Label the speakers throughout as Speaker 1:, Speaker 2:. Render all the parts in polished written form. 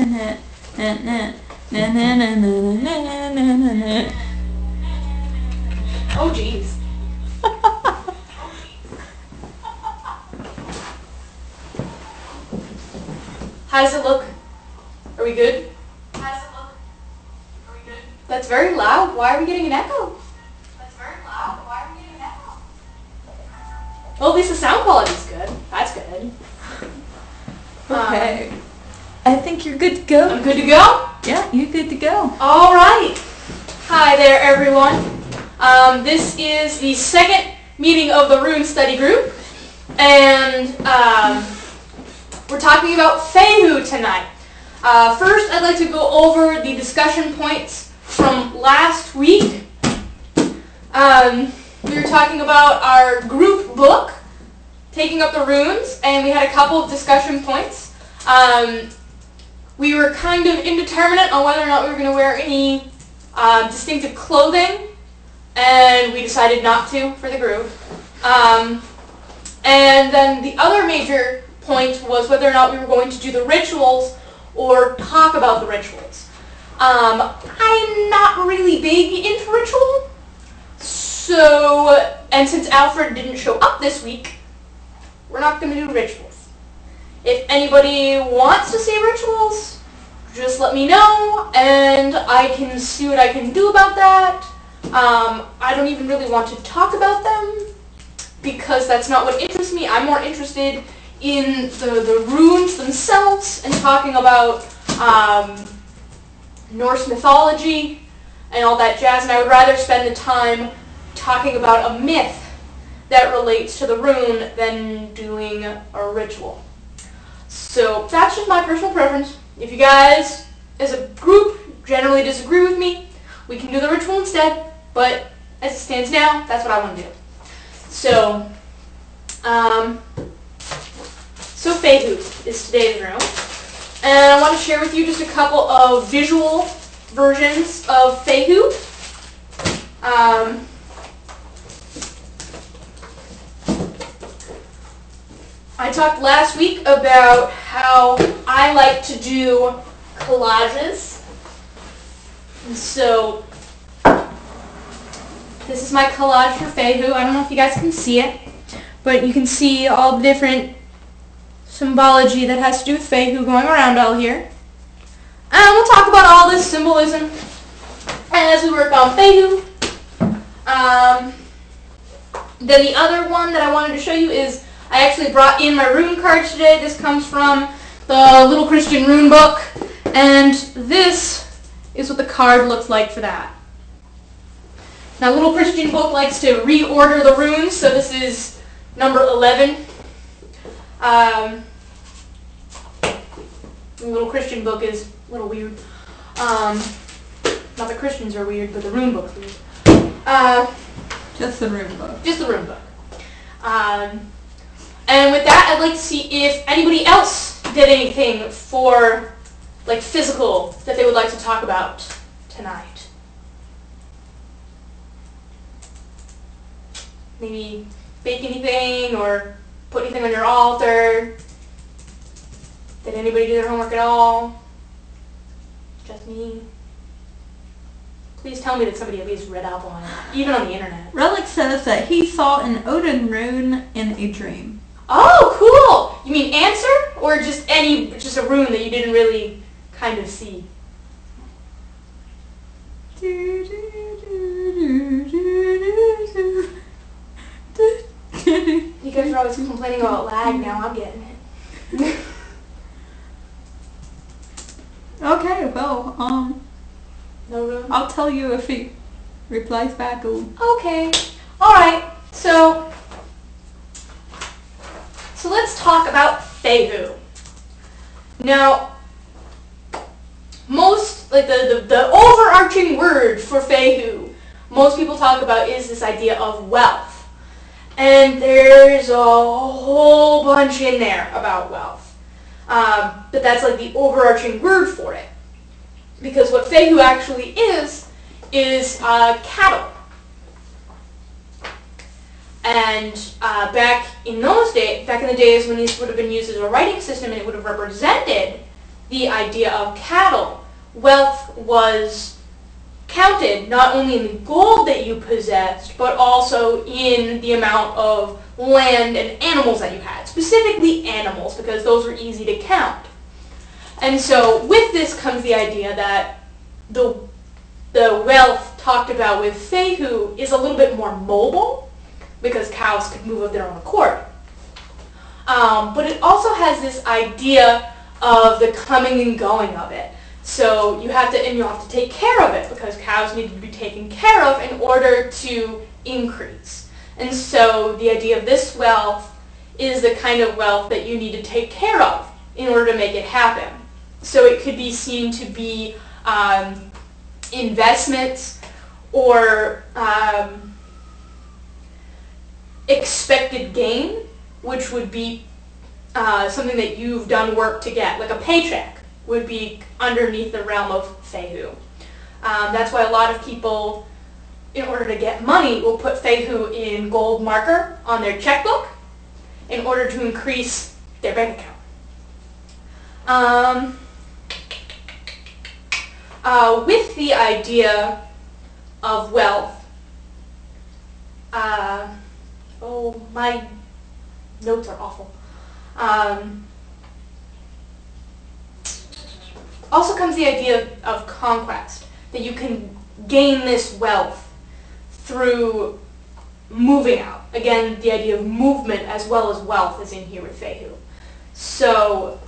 Speaker 1: Oh, jeez. How does it look? Are we good? How does it look? Are we good? That's very loud. Why are we getting an echo? That's very loud. Why are we getting an echo? Well, at least the sound quality's good. That's good.
Speaker 2: Okay. I think you're good to go.
Speaker 1: I'm good to go?
Speaker 2: Yeah, you're good to go.
Speaker 1: All right. Hi there, everyone. This is the second meeting of the Rune study group, and we're talking about Fehu tonight. First, I'd like to go over the discussion points from last week. We were talking about our group book, Taking Up the Runes, and we had a couple of discussion points. We were kind of indeterminate on whether or not we were going to wear any distinctive clothing, and we decided not to for the group. And then the other major point was whether or not we were going to do the rituals or talk about the rituals. I'm not really big into ritual, and since Alfred didn't show up this week, we're not going to do rituals. If anybody wants to see rituals, just let me know, and I can see what I can do about that. I don't even really want to talk about them, because that's not what interests me. I'm more interested in the runes themselves and talking about Norse mythology and all that jazz, and I would rather spend the time talking about a myth that relates to the rune than doing a ritual. So that's just my personal preference. If you guys, as a group, generally disagree with me, we can do the ritual instead, but as it stands now, that's what I want to do. So Fehu is today's room, and I want to share with you just a couple of visual versions of Fehu. I talked last week about how I like to do collages. And so this is my collage for Fehu. I don't know if you guys can see it, but you can see all the different symbology that has to do with Fehu going around all here. And we'll talk about all this symbolism as we work on Fehu. Then the other one that I wanted to show you is I actually brought in my rune cards today. This comes from the Little Christian Rune book, and this is what the card looks like for that. Now, Little Christian book likes to reorder the runes, so this is number 11. The Little Christian book is a little weird. Not the Christians are weird, but the rune book's weird.
Speaker 2: Just the rune book.
Speaker 1: Just the rune book. And with that, I'd like to see if anybody else did anything for, like, physical that they would like to talk about tonight. Maybe bake anything or put anything on your altar. Did anybody do their homework at all? Just me? Please tell me that somebody at least read up on it, even on the internet.
Speaker 2: Relic says that he saw an Odin rune in a dream.
Speaker 1: Oh, cool! You mean answer, or just a rune that you didn't really kind of see? You guys are always complaining about lag. Now I'm getting it.
Speaker 2: Okay, well,
Speaker 1: No rune?
Speaker 2: I'll tell you if he replies back.
Speaker 1: Okay. All right. So let's talk about Fehu. Now, most, like, the overarching word for Fehu, most people talk about is this idea of wealth. And there's a whole bunch in there about wealth. But that's like the overarching word for it. Because what Fehu actually is cattle. And back in the days when these would have been used as a writing system and it would have represented the idea of cattle. Wealth was counted not only in the gold that you possessed, but also in the amount of land and animals that you had, specifically animals, because those were easy to count. And so with this comes the idea that the wealth talked about with Fehu is a little bit more mobile, because cows could move of their own accord. But it also has this idea of the coming and going of it. So you have to take care of it, because cows need to be taken care of in order to increase. And so the idea of this wealth is the kind of wealth that you need to take care of in order to make it happen. So it could be seen to be investments or expected gain, which would be something that you've done work to get, like a paycheck would be underneath the realm of Fehu. That's why a lot of people, in order to get money, will put Fehu in gold marker on their checkbook in order to increase their bank account. With the idea of wealth, oh, my notes are awful. Also comes the idea of conquest, that you can gain this wealth through moving out. Again, the idea of movement as well as wealth is in here with Fehu. So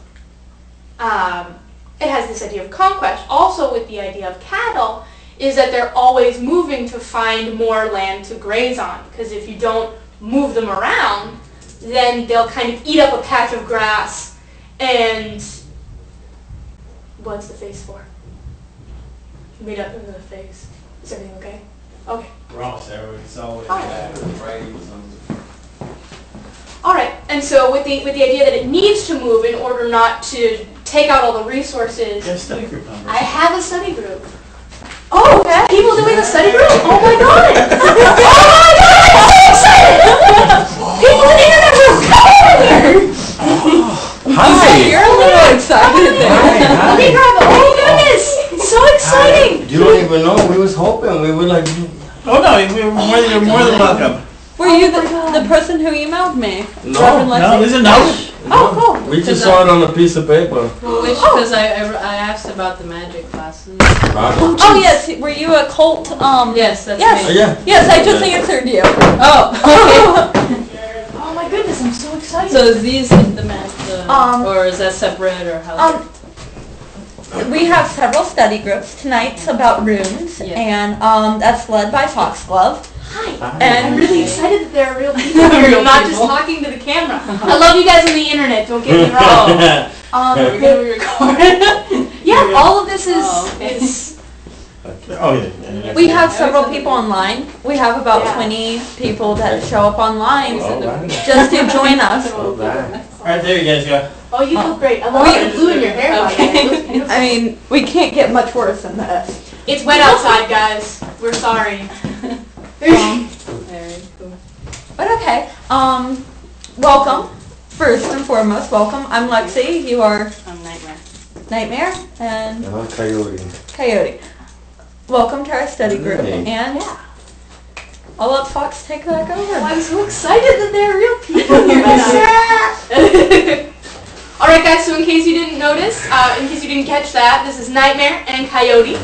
Speaker 1: it has this idea of conquest. Also with the idea of cattle is that they're always moving to find more land to graze on, because if you don't move them around, then they'll kind of eat up a patch of grass. And what's the face for? You made up the face. Is everything okay? Okay.
Speaker 3: Wrong, Sarah. It's always
Speaker 1: all right. And so with the idea that it needs to move in order not to take out all the resources.
Speaker 3: You have a study group number.
Speaker 1: I have a study group. Oh, okay. People doing a study group? Oh my god! Oh my god! I'm so excited! People in the internet group, come over here!
Speaker 4: Hi!
Speaker 2: You're a little excited there.
Speaker 1: Let me grab it. Oh goodness! So exciting!
Speaker 4: You don't even know. We was hoping. We were like,
Speaker 3: Oh no, you're more than welcome.
Speaker 2: Were you the person who emailed me?
Speaker 4: no.
Speaker 3: No, there's a note.
Speaker 2: Oh, cool.
Speaker 4: We just saw it on a piece of paper.
Speaker 5: Which, because I asked about the magic classes.
Speaker 2: Oh yes, were you a cult?
Speaker 5: Yes, that's
Speaker 2: Yes.
Speaker 5: me.
Speaker 4: Yeah.
Speaker 2: Yes, I just answered you.
Speaker 5: Oh, okay.
Speaker 1: Oh my goodness, I'm so excited.
Speaker 5: So is these the magic, or is that separate, or how?
Speaker 2: We have several study groups. Tonight's about runes,
Speaker 5: Yeah.
Speaker 2: and that's led by Foxglove.
Speaker 1: Hi.
Speaker 2: And
Speaker 1: I'm really excited that there are real people here.
Speaker 5: Real
Speaker 1: I'm not
Speaker 5: people.
Speaker 1: just talking to the camera. I love you guys on the internet, don't get me wrong.
Speaker 5: Are we gonna record?
Speaker 1: Yeah, all of this is,
Speaker 5: Oh, okay.
Speaker 1: is
Speaker 3: Oh yeah.
Speaker 2: We have several people online. We have about
Speaker 1: Yeah.
Speaker 2: 20 people that show up online
Speaker 4: All right.
Speaker 2: just to join us.
Speaker 4: All right.
Speaker 3: All right, there you guys go.
Speaker 1: oh, you look great. I love the blue in your hair. by the way. It looks beautiful.
Speaker 2: I mean, we can't get much worse than this.
Speaker 1: It's wet outside, guys. We're sorry.
Speaker 5: Very cool.
Speaker 2: But okay, welcome. First and foremost, welcome. I'm Lexi. You are
Speaker 5: Nightmare.
Speaker 2: Nightmare and
Speaker 4: Coyote.
Speaker 2: Coyote. Welcome to our study group.
Speaker 4: Hey.
Speaker 2: And I'll let Fox take back
Speaker 1: Oh,
Speaker 2: over.
Speaker 1: I'm so excited that there are real people here. All right, guys. So in case you didn't notice, in case you didn't catch that, this is Nightmare and Coyote,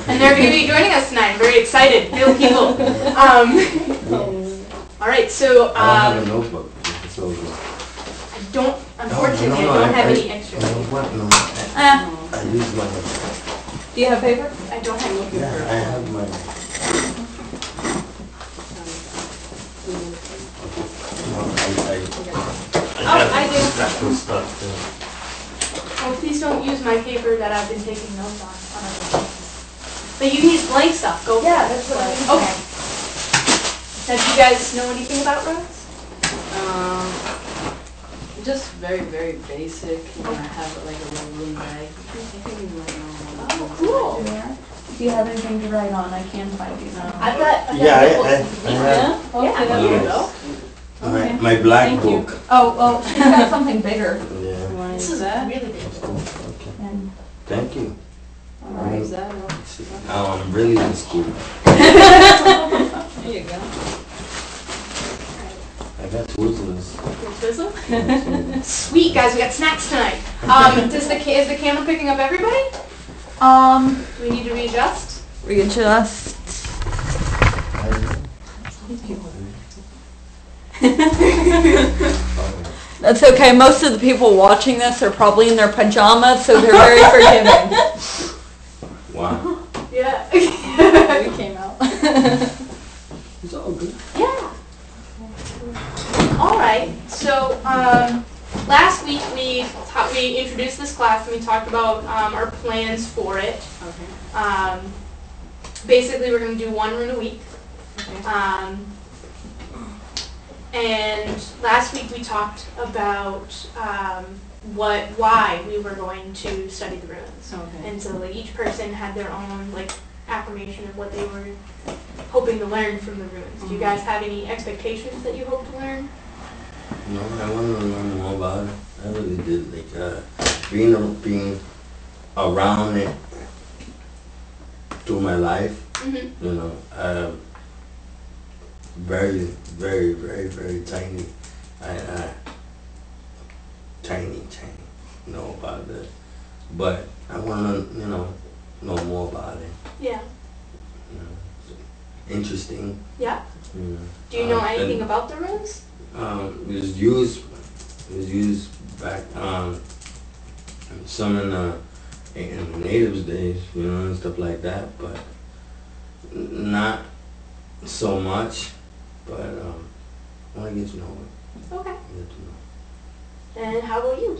Speaker 1: and they're going to be joining us tonight. I'm very excited. Real people. All right. So
Speaker 4: I don't have a notebook. So
Speaker 1: I don't. Unfortunately, I don't have any extra.
Speaker 4: What? No.
Speaker 2: Eh,
Speaker 4: I use my.
Speaker 2: do you have paper?
Speaker 1: I don't have any.
Speaker 4: Yeah, I have my. No,
Speaker 1: I do.
Speaker 4: That stuff too.
Speaker 1: Oh, please don't use my paper that I've been taking notes on other things. But you use blank stuff. Go.
Speaker 2: Yeah, that's what I was
Speaker 1: Okay. Now, do you guys know anything about runes?
Speaker 5: Just very, very basic. You know, I have like a little room bag. I think you might know.
Speaker 1: Oh, cool.
Speaker 2: If you have anything to write on, I can find you some.
Speaker 1: I've got.
Speaker 4: Yeah, I
Speaker 1: Yeah.
Speaker 4: have
Speaker 5: Okay, there you go.
Speaker 4: my black
Speaker 5: Thank you.
Speaker 4: book.
Speaker 2: Oh, well, she's got something bigger.
Speaker 4: Yeah.
Speaker 5: Why
Speaker 1: This
Speaker 5: is
Speaker 1: is
Speaker 5: that?
Speaker 1: really big.
Speaker 4: Okay.
Speaker 2: And
Speaker 4: Thank you.
Speaker 5: Alright, is that
Speaker 4: Now I'm really in school.
Speaker 5: There you go.
Speaker 4: I got Twizzlers.
Speaker 1: Twizzle? Sweet, guys, we got snacks tonight. Is the camera picking up everybody? Do we need to readjust?
Speaker 2: Readjust. That's okay. Most of the people watching this are probably in their pajamas, so they're very forgiving.
Speaker 4: Wow.
Speaker 1: Yeah.
Speaker 5: We came out.
Speaker 4: It's all good.
Speaker 1: Yeah. All right. So last week we introduced this class and we talked about our plans for it.
Speaker 5: Okay.
Speaker 1: Basically, we're going to do one rune a week.
Speaker 5: Okay.
Speaker 1: And last week we talked about why we were going to study the runes.
Speaker 5: Okay.
Speaker 1: And so like each person had their own like affirmation of what they were hoping to learn from the runes. Do you guys have any expectations that you hope to learn?
Speaker 4: No, I want to learn more about it. I really did. Like being around it through my life.
Speaker 1: Mm-hmm.
Speaker 4: You know, very, very, very, very tiny. Tiny, know about this. But I want to, know more about it.
Speaker 1: Yeah.
Speaker 4: You know, interesting.
Speaker 1: Yeah.
Speaker 4: You know.
Speaker 1: Do you know anything about the runes?
Speaker 4: It was used back some in the natives days, and stuff like that, but not so much. But I want to get to know it.
Speaker 1: Okay.
Speaker 4: Get to know.
Speaker 1: And how about you?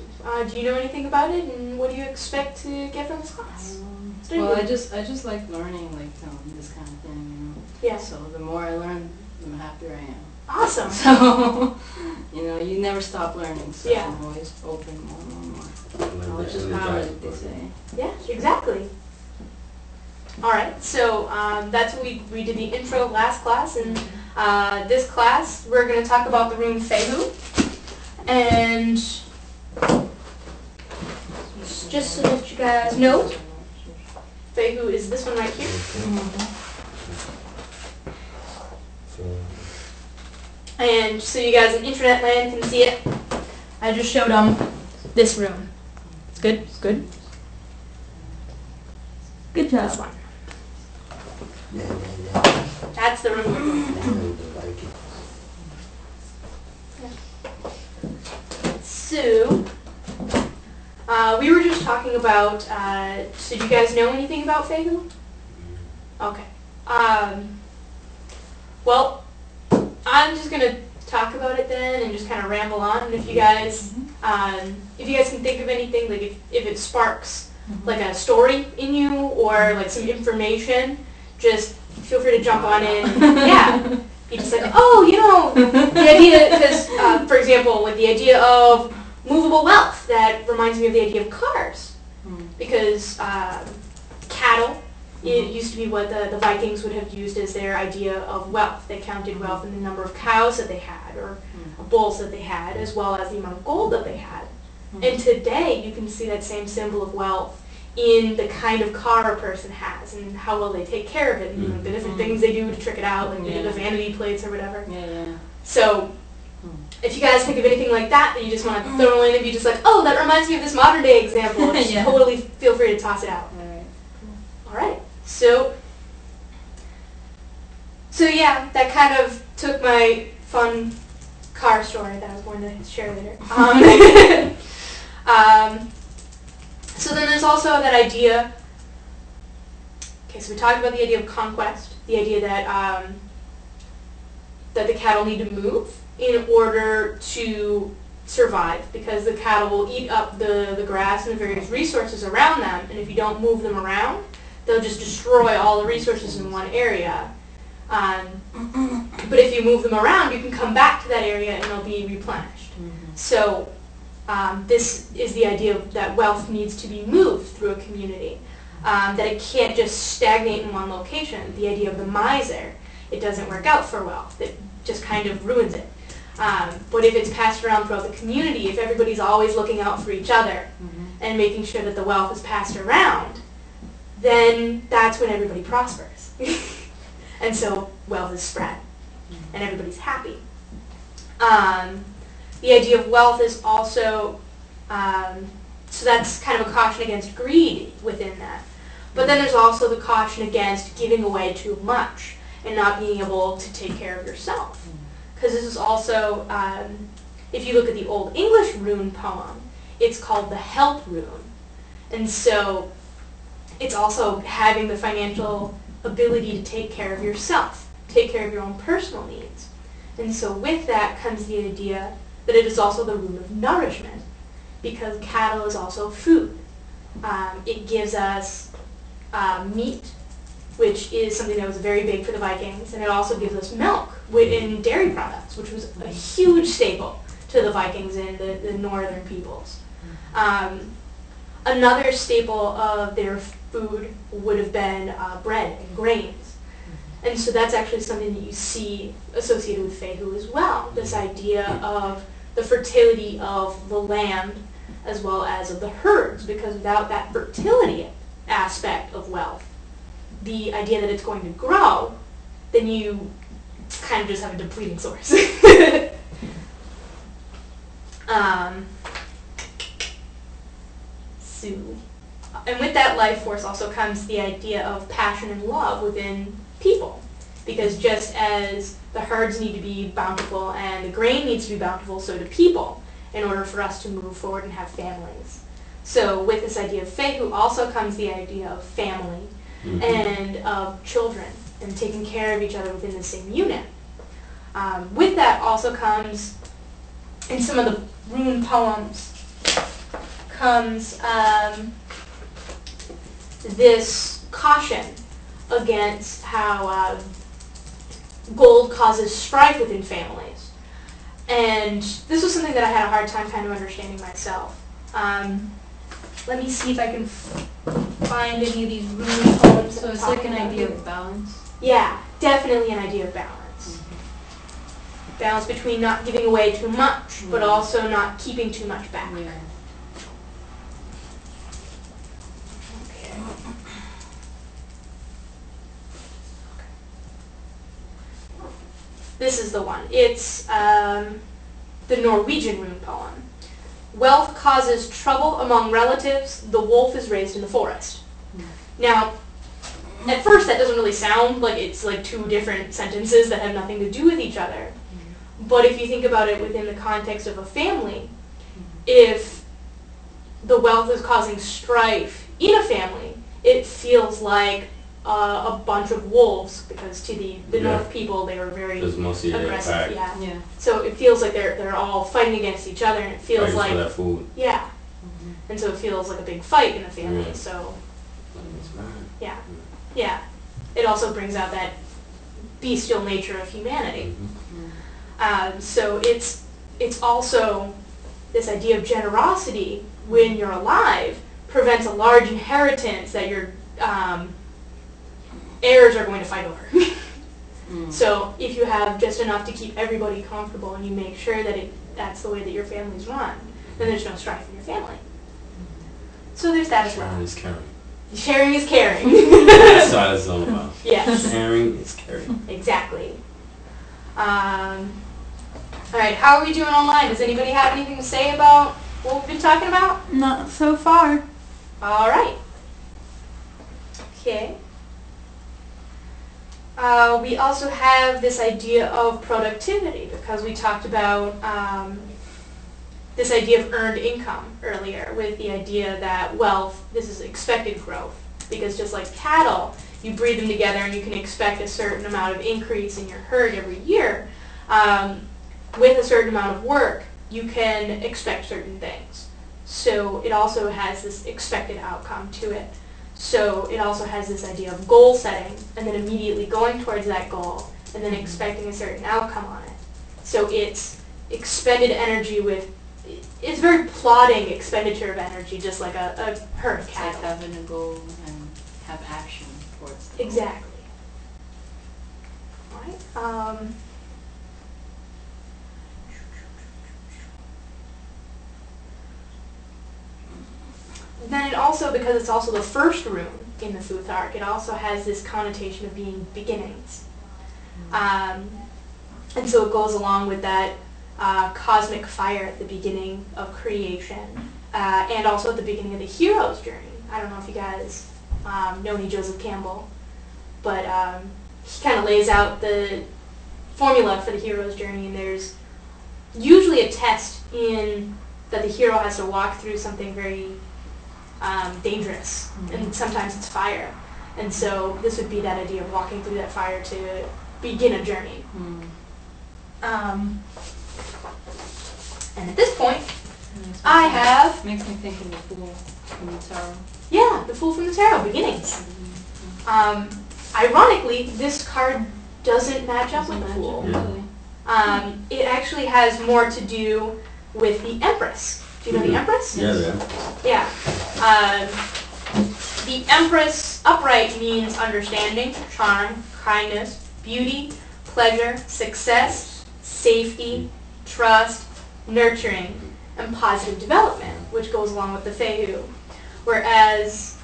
Speaker 1: Do you know anything about it, and what do you expect to get from this class?
Speaker 5: Well, I just like learning this kind of thing,
Speaker 1: Yeah.
Speaker 5: So the more I learn, the happier I am.
Speaker 1: Awesome.
Speaker 5: So, you never stop learning, so
Speaker 1: Yeah.
Speaker 5: I'm always open more and more and more.
Speaker 4: Like
Speaker 5: Knowledge
Speaker 4: that
Speaker 5: is power,
Speaker 4: energized
Speaker 5: like they
Speaker 4: person.
Speaker 5: say.
Speaker 1: Yeah, exactly. All right, so that's what we did the intro last class, and this class we're going to talk about the rune Fehu, and just so that you guys know, Fehu is this one right here. And so you guys in internet land can see it. I just showed them this rune. It's good? It's good?
Speaker 2: Good
Speaker 1: This
Speaker 2: job.
Speaker 1: one.
Speaker 4: Yeah.
Speaker 1: That's the rune.
Speaker 4: I really like it.
Speaker 1: So, we were just talking about, so do you guys know anything about Fehu? Okay. Well, I'm just going to talk about it then and just kind of ramble on. And if you guys can think of anything, like if it sparks like a story in you or like some information, just feel free to jump on in. Yeah. Be just like, the idea, because, for example, with the idea of movable wealth, that reminds me of the idea of cars. Because cattle, it used to be what the Vikings would have used as their idea of wealth. They counted wealth in the number of cows that they had or bulls that they had, as well as the amount of gold that they had. And today, you can see that same symbol of wealth in the kind of car a person has and how well they take care of it, and the different things they do to trick it out, like the vanity plates or whatever.
Speaker 5: Yeah.
Speaker 1: So, if you guys think of anything like that you just want to throw in and be just like, oh, that reminds me of this modern day example, just
Speaker 5: Yeah.
Speaker 1: totally feel free to toss it out.
Speaker 5: Alright.
Speaker 1: Alright, so yeah, that kind of took my fun car story that I was going to share later. So then there's also that idea, okay, so we talked about the idea of conquest, the idea that that the cattle need to move in order to survive, because the cattle will eat up the grass and the various resources around them, and if you don't move them around, they'll just destroy all the resources in one area. But if you move them around, you can come back to that area and they'll be replenished. So this is the idea that wealth needs to be moved through a community, that it can't just stagnate in one location. The idea of the miser, it doesn't work out for wealth. It just kind of ruins it. But if it's passed around throughout the community, if everybody's always looking out for each other, and making sure that the wealth is passed around, then that's when everybody prospers. And so wealth is spread, and everybody's happy. The idea of wealth is also, so that's kind of a caution against greed within that. But then there's also the caution against giving away too much and not being able to take care of yourself. Because this is also, if you look at the Old English rune poem, it's called the Help Rune. And so it's also having the financial ability to take care of yourself, take care of your own personal needs. And so with that comes the idea that it is also the rune of nourishment, because cattle is also food. It gives us meat, which is something that was very big for the Vikings, and it also gives us milk in dairy products, which was a huge staple to the Vikings and the northern peoples. Another staple of their food would have been bread and grains. And so that's actually something that you see associated with Fehu as well, this idea of the fertility of the land as well as of the herds, because without that fertility aspect of wealth, the idea that it's going to grow, then you kind of just have a depleting source. And with that life force also comes the idea of passion and love within people. Because just as the herds need to be bountiful and the grain needs to be bountiful, so do people, in order for us to move forward and have families. So with this idea of Fehu also comes the idea of family and of children and taking care of each other within the same unit. With that also comes, in some of the rune poems, comes this caution against how gold causes strife within families. And this was something that I had a hard time kind of understanding myself. Let me see if I can find any of these rune poems.
Speaker 5: So it's like an idea of balance?
Speaker 1: Yeah, definitely an idea of balance. Balance between not giving away too much, but also not keeping too much back.
Speaker 5: Yeah.
Speaker 1: This is the one. It's the Norwegian rune poem. Wealth causes trouble among relatives. The wolf is raised in the forest. Now, at first that doesn't really sound like it's like two different sentences that have nothing to do with each other. But if you think about it within the context of a family, if the wealth is causing strife in a family, it feels like a bunch of wolves, because to the North people, they were very aggressive.
Speaker 5: Yeah.
Speaker 1: So it feels like they're all fighting against each other, and it feels
Speaker 4: Fighting
Speaker 1: like
Speaker 4: for that food.
Speaker 1: yeah, and so it feels like a big fight in the family.
Speaker 4: Yeah.
Speaker 1: So
Speaker 4: That's right.
Speaker 1: yeah, yeah, it also brings out that bestial nature of humanity. So it's also this idea of generosity when you're alive prevents a large inheritance that your heirs are going to fight over. So if you have just enough to keep everybody comfortable and you make sure that that's the way that your family's run, then there's no strife in your family. So there's that as well.
Speaker 4: Sharing is caring.
Speaker 1: Sharing is caring.
Speaker 4: That's what it's all about.
Speaker 1: Yes.
Speaker 4: Sharing is caring.
Speaker 1: Exactly. All right, how are we doing online? Does anybody have anything to say about what we've been talking about?
Speaker 2: Not so far.
Speaker 1: All right. Okay. We also have this idea of productivity, because we talked about this idea of earned income earlier, with the idea that wealth, this is expected growth, because just like cattle, you breed them together and you can expect a certain amount of increase in your herd every year. With a certain amount of work, you can expect certain things. So it also has this expected outcome to it. So it also has this idea of goal setting, and then immediately going towards that goal, and then expecting a certain outcome on it. So it's expended energy it's very plotting expenditure of energy, just like a herd of
Speaker 5: It's like
Speaker 1: cattle.
Speaker 5: having a goal and have action towards the goal.
Speaker 1: Exactly. All right. then it also, because it's also the first rune in the Futhark, it also has this connotation of being beginnings. And so it goes along with that cosmic fire at the beginning of creation, and also at the beginning of the hero's journey. I don't know if you guys know any Joseph Campbell, but he kind of lays out the formula for the hero's journey, and there's usually a test in that the hero has to walk through something very dangerous, and sometimes it's fire. And so this would be that idea of walking through that fire to begin a journey. And at this point, I have...
Speaker 5: Makes me think of the Fool from the Tarot.
Speaker 1: Yeah, the Fool from the Tarot, beginnings. Ironically, this card doesn't match up with the Fool.
Speaker 5: Really?
Speaker 1: It actually has more to do with the Empress. Do you know the Empress?
Speaker 4: Yeah.
Speaker 1: The Empress upright means understanding, charm, kindness, beauty, pleasure, success, safety, trust, nurturing, and positive development, which goes along with the Fehu. Whereas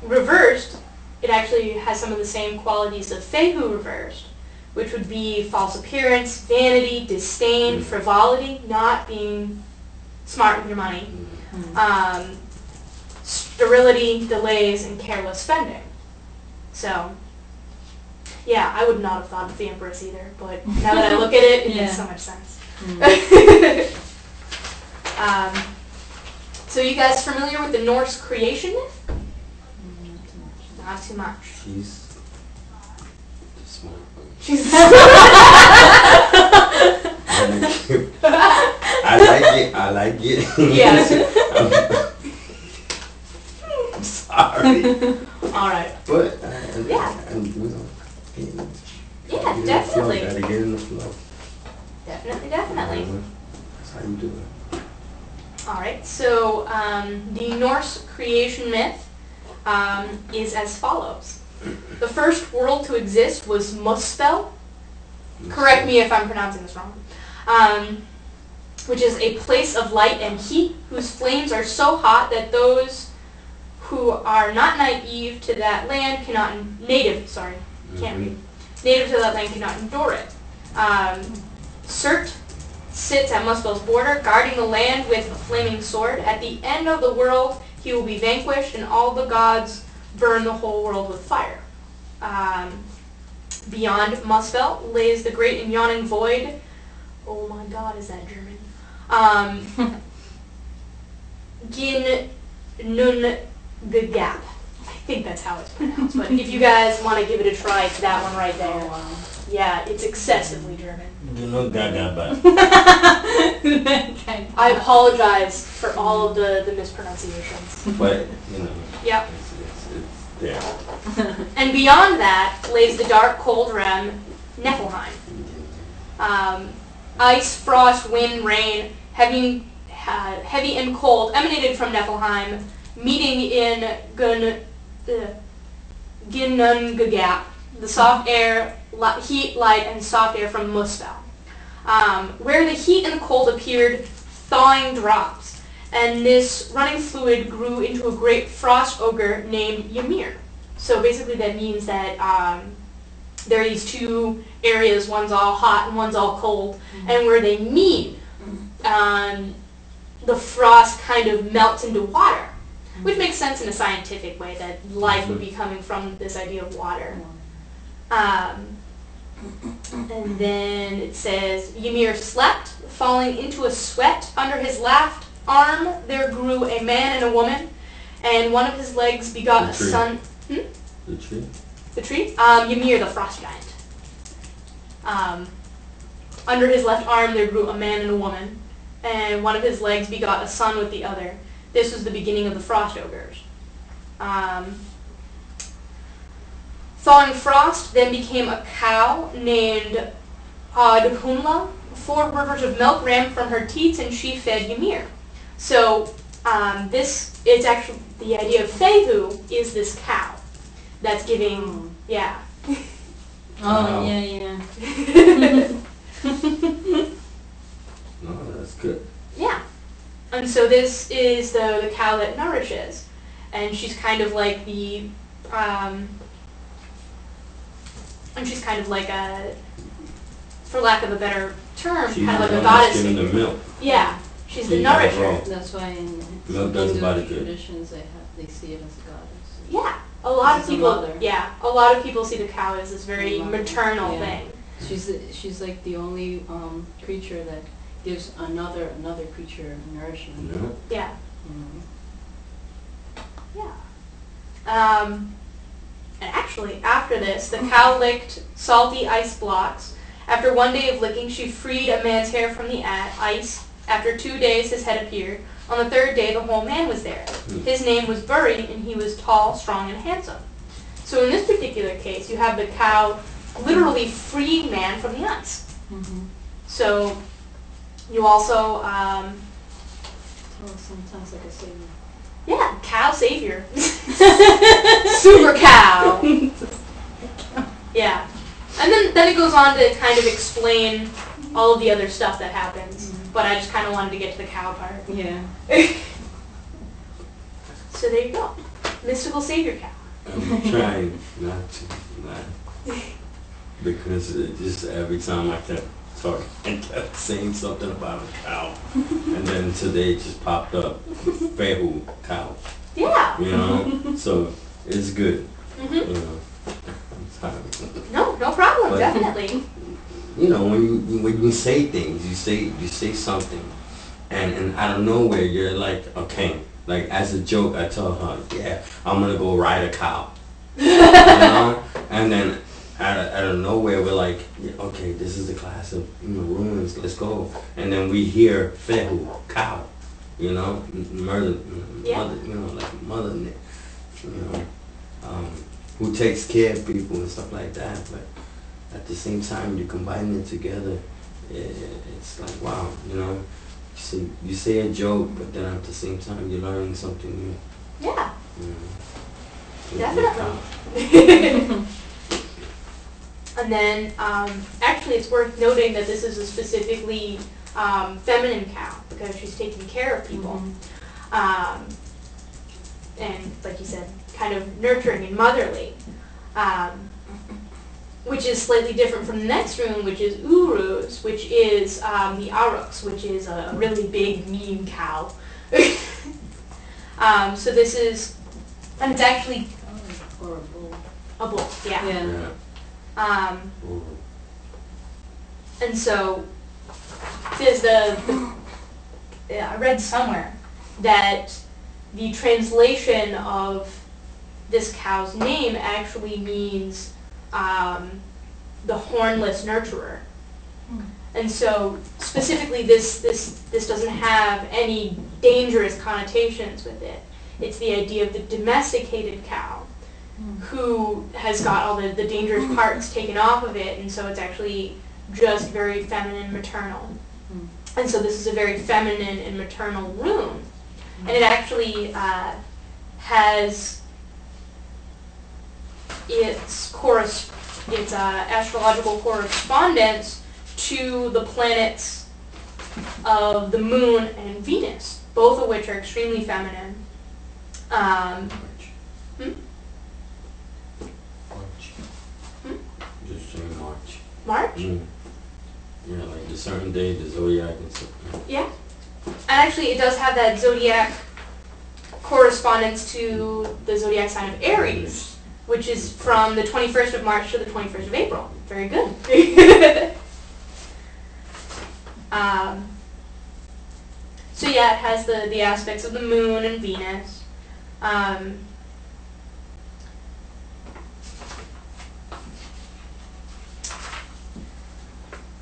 Speaker 1: reversed, it actually has some of the same qualities of Fehu reversed, which would be false appearance, vanity, disdain, frivolity, not being smart with your money, sterility, delays, and careless spending. So, yeah, I would not have thought of the Empress either, but now that I look at it, it makes so much sense. So you guys familiar with the Norse creation myth? Not too much.
Speaker 4: She's smart.
Speaker 1: She's
Speaker 4: I like it.
Speaker 1: Yeah.
Speaker 4: I'm sorry.
Speaker 1: All right.
Speaker 4: But,
Speaker 1: Yeah, definitely.
Speaker 4: Gotta get in the flow.
Speaker 1: Definitely.
Speaker 4: That's how you do it.
Speaker 1: All right, so the Norse creation myth is as follows. The first world to exist was Muspel. Correct me if I'm pronouncing this wrong. Which is a place of light and heat whose flames are so hot that those who are not native to that land cannot native to that land cannot endure it. Surt sits at Muspel's border, guarding the land with a flaming sword. At the end of the world, he will be vanquished, and all the gods burn the whole world with fire. Beyond Muspel lays the great and yawning void. Oh my God, is that German? Gin Nun Gagap. I think that's how it's pronounced. But if you guys want to give it a try, it's that one right there. Yeah, it's excessively German.
Speaker 4: You know Gaga, but
Speaker 1: I apologize for all of the mispronunciations.
Speaker 4: but you know.
Speaker 1: Yep.
Speaker 4: It's there.
Speaker 1: And beyond that lays the dark, cold realm, Niflheim. Ice, frost, wind, rain, heavy and cold emanated from Niflheim, meeting in Ginnungagap, the soft air, heat, light, and soft air from Muspel. Where the heat and the cold appeared, thawing drops, and this running fluid grew into a great frost ogre named Ymir. So basically that means that there are these two areas, one's all hot and one's all cold, and where they meet, the frost kind of melts into water, which makes sense in a scientific way, that life would be coming from this idea of water. And then it says, Ymir slept, falling into a sweat. Under his left arm there grew a man and a woman, and one of his legs begot a son.
Speaker 4: The tree?
Speaker 1: The tree? Ymir, the frost giant. Under his left arm there grew a man and a woman, and one of his legs begot a son with the other. This was the beginning of the frost ogres. Thawing frost then became a cow named Audhumla. 4 rivers of milk ran from her teats, and she fed Ymir. So it's actually, the idea of Fehu is this cow that's giving, yeah.
Speaker 5: Oh, yeah.
Speaker 4: No, that's good.
Speaker 1: Yeah. And so this is the cow that nourishes, and she's kind of like the, and she's kind of like a, for lack of a better term,
Speaker 4: She's
Speaker 1: kind of like
Speaker 4: the
Speaker 1: a
Speaker 4: one that's
Speaker 1: goddess
Speaker 4: giving the
Speaker 1: figure.
Speaker 4: milk.
Speaker 1: Yeah, she's the
Speaker 4: She's not
Speaker 1: nourisher.
Speaker 4: wrong.
Speaker 5: That's why in
Speaker 4: Milk does the body
Speaker 5: Hindu
Speaker 4: good.
Speaker 5: traditions they see it as a goddess.
Speaker 1: Yeah, a lot of
Speaker 5: She's a
Speaker 1: people.
Speaker 5: mother.
Speaker 1: Yeah, a lot of people see the cow as this very
Speaker 5: Mother.
Speaker 1: maternal
Speaker 5: Yeah.
Speaker 1: thing.
Speaker 5: She's like the only creature that gives another creature nourishment.
Speaker 4: Yeah.
Speaker 1: Yeah.
Speaker 5: Mhm.
Speaker 1: Yeah. And actually, after this, the cow licked salty ice blocks. After one day of licking, she freed a man's hair from the ice. After 2 days, his head appeared. On the third day, the whole man was there. His name was Buri, and he was tall, strong, and handsome. So in this particular case, you have the cow literally freed man from the ice.
Speaker 5: Mhm.
Speaker 1: So you also,
Speaker 5: Oh, sometimes like a savior.
Speaker 1: yeah, cow savior. Super cow. Yeah. And then it goes on to kind of explain all of the other stuff that happens. But I just kind of wanted to get to the cow part.
Speaker 5: Yeah.
Speaker 1: So there you go. Mystical savior cow.
Speaker 4: I'm trying not to laugh. Because it just every time I kept talking, I kept saying something about a cow. And then today it just popped up. Fehu cow.
Speaker 1: Yeah.
Speaker 4: You know? So it's good.
Speaker 1: Hmm.
Speaker 4: You know. I'm sorry.
Speaker 1: No problem.
Speaker 4: But-
Speaker 1: Definitely.
Speaker 4: You know, when you say things, you say something, and out of nowhere you're like, okay, like as a joke, I tell her, yeah, I'm gonna go ride a cow, you know, and then out of nowhere we're like, yeah, okay, this is the class of runes, let's go, and then we hear Fehu cow, you know, mother, you know, like mother, you know, who takes care of people and stuff like that, but. At the same time, you combine it together, it's like, wow, you know, you say a joke, but then at the same time, you're learning something new.
Speaker 1: Yeah.
Speaker 4: You know.
Speaker 1: Definitely. And then, actually, it's worth noting that this is a specifically feminine cow because she's taking care of people. And, like you said, kind of nurturing and motherly. Which is slightly different from the next rune, which is Uruz, which is the Aurochs, which is a really big, mean cow. So this is, and it's actually
Speaker 5: Or a bull.
Speaker 1: a bull, yeah.
Speaker 5: Yeah.
Speaker 4: Ooh.
Speaker 1: And so there's I read somewhere that the translation of this cow's name actually means the hornless nurturer. And so specifically this doesn't have any dangerous connotations with it. It's the idea of the domesticated cow who has got all the dangerous parts taken off of it, and so it's actually just very feminine, maternal. And so this is a very feminine and maternal rune. And it actually has its astrological correspondence to the planets of the Moon and Venus, both of which are extremely feminine.
Speaker 4: March.
Speaker 1: Hmm?
Speaker 4: March. Just saying March.
Speaker 1: March?
Speaker 4: Yeah, like the certain day, the zodiac and stuff.
Speaker 1: Yeah. And actually it does have that zodiac correspondence to the zodiac sign of Aries, which is from the 21st of March to the 21st of April. Very good. So yeah, it has the aspects of the Moon and Venus.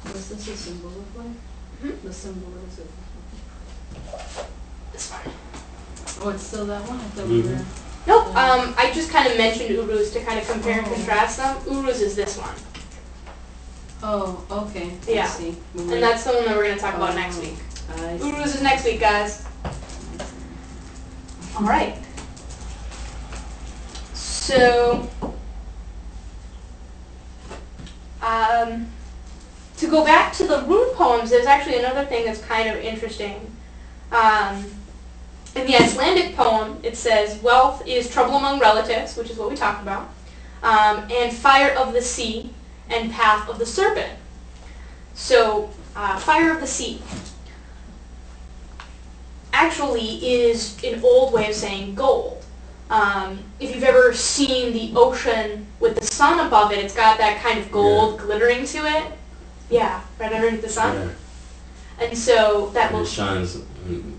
Speaker 5: Was this a symbol of life? The symbol is it?
Speaker 1: This one.
Speaker 5: Oh, it's still that one? I thought we were...
Speaker 1: Nope. I just kind of mentioned Uruz to kind of compare and contrast them. Uruz is this one.
Speaker 5: Oh, okay.
Speaker 1: Yeah.
Speaker 5: I see.
Speaker 1: And that's the one that we're going to talk about next week.
Speaker 5: I see.
Speaker 1: Uruz is next week, guys. All right. So, to go back to the rune poems, there's actually another thing that's kind of interesting. In the Icelandic poem, it says, wealth is trouble among relatives, which is what we talked about, and fire of the sea, and path of the serpent. So, fire of the sea actually is an old way of saying gold. If you've ever seen the ocean with the sun above it, it's got that kind of gold glittering to it. Yeah, right underneath the sun.
Speaker 4: Yeah.
Speaker 1: And so that
Speaker 4: And
Speaker 1: will
Speaker 4: it shines on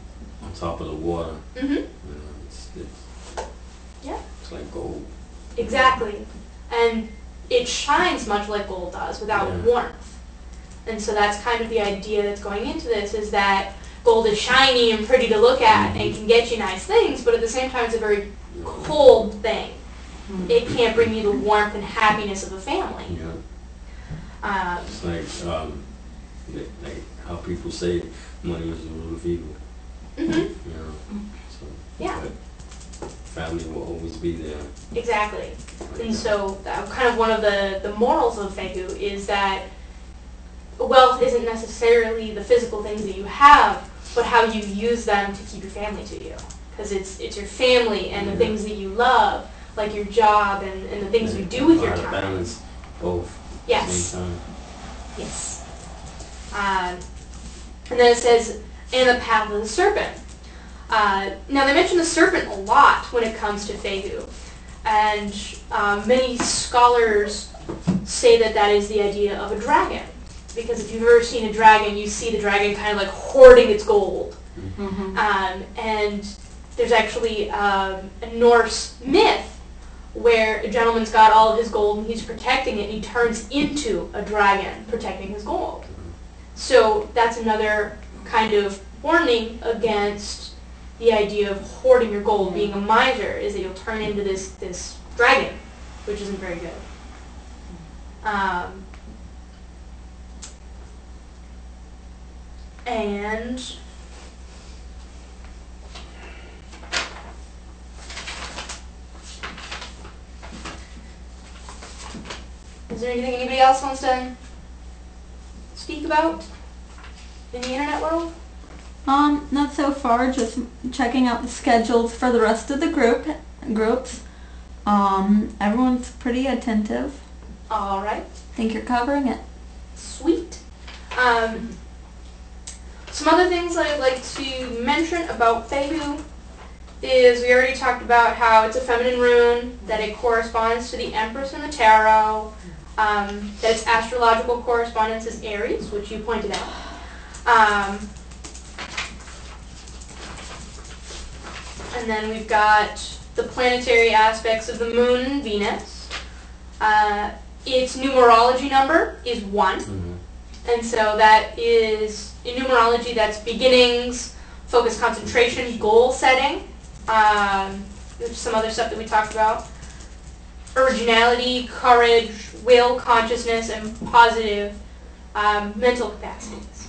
Speaker 4: top of the water.
Speaker 1: Mm-hmm.
Speaker 4: You know,
Speaker 1: Yeah.
Speaker 4: It's like gold.
Speaker 1: Exactly. And it shines much like gold does without warmth. And so that's kind of the idea that's going into this, is that gold is shiny and pretty to look at and can get you nice things, but at the same time it's a very cold thing. It can't bring you the warmth and happiness of a family.
Speaker 4: Yeah. It's like how people say money is the root of evil.
Speaker 1: Mm-hmm.
Speaker 4: You know. So,
Speaker 1: Yeah.
Speaker 4: but family will always be there.
Speaker 1: Exactly. And so kind of one of the morals of Fehu is that wealth isn't necessarily the physical things that you have, but how you use them to keep your family to you. Because it's your family and the things that you love, like your job and the things you do with your time.
Speaker 4: Balance both.
Speaker 1: Yes.
Speaker 4: At the same time.
Speaker 1: Yes. And then it says, and the path of the serpent. Now they mention the serpent a lot when it comes to Fehu. And many scholars say that that is the idea of a dragon. Because if you've ever seen a dragon, you see the dragon kind of like hoarding its gold.
Speaker 2: Mm-hmm.
Speaker 1: And there's actually a Norse myth where a gentleman's got all of his gold and he's protecting it, and he turns into a dragon protecting his gold. So that's another kind of warning against the idea of hoarding your gold, being a miser, is that you'll turn into this dragon, which isn't very good. And is there anything anybody else wants to speak about in the internet world?
Speaker 2: Not so far, just checking out the schedules for the rest of the groups. Everyone's pretty attentive.
Speaker 1: All right.
Speaker 2: Think you're covering it.
Speaker 1: Sweet. Some other things I'd like to mention about Fehu is we already talked about how it's a feminine rune, that it corresponds to the Empress in the Tarot, that its astrological correspondence is Aries, which you pointed out. And then we've got the planetary aspects of the Moon and Venus. Its numerology number is 1.
Speaker 4: Mm-hmm.
Speaker 1: And so that is, in numerology, that's beginnings, focus, concentration, goal setting. There's some other stuff that we talked about. Originality, courage, will, consciousness, and positive mental capacities.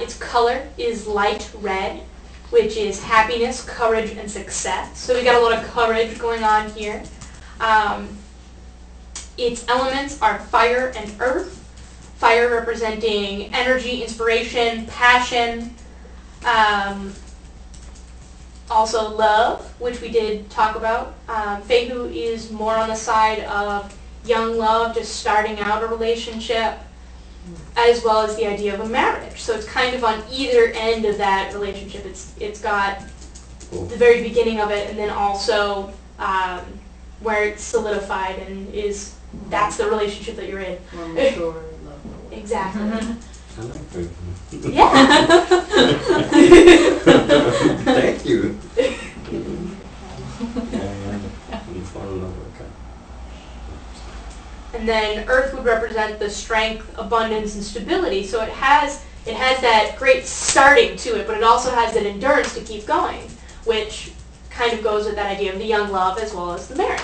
Speaker 1: Its color is light red, which is happiness, courage, and success. So we got a lot of courage going on here. Its elements are fire and earth. Fire representing energy, inspiration, passion. Also love, which we did talk about. Fehu is more on the side of young love, just starting out a relationship, as well as the idea of a marriage. So it's kind of on either end of that relationship. It's got the very beginning of it, and then also where it's solidified and that's the relationship that you're in.
Speaker 5: More mature love.
Speaker 1: Exactly.
Speaker 4: I like Fehu.
Speaker 1: Yeah.
Speaker 4: Thank you. I'm falling in love with that.
Speaker 1: And then Earth would represent the strength, abundance, and stability. So it has that great starting to it, but it also has that endurance to keep going, which kind of goes with that idea of the young love as well as the marriage.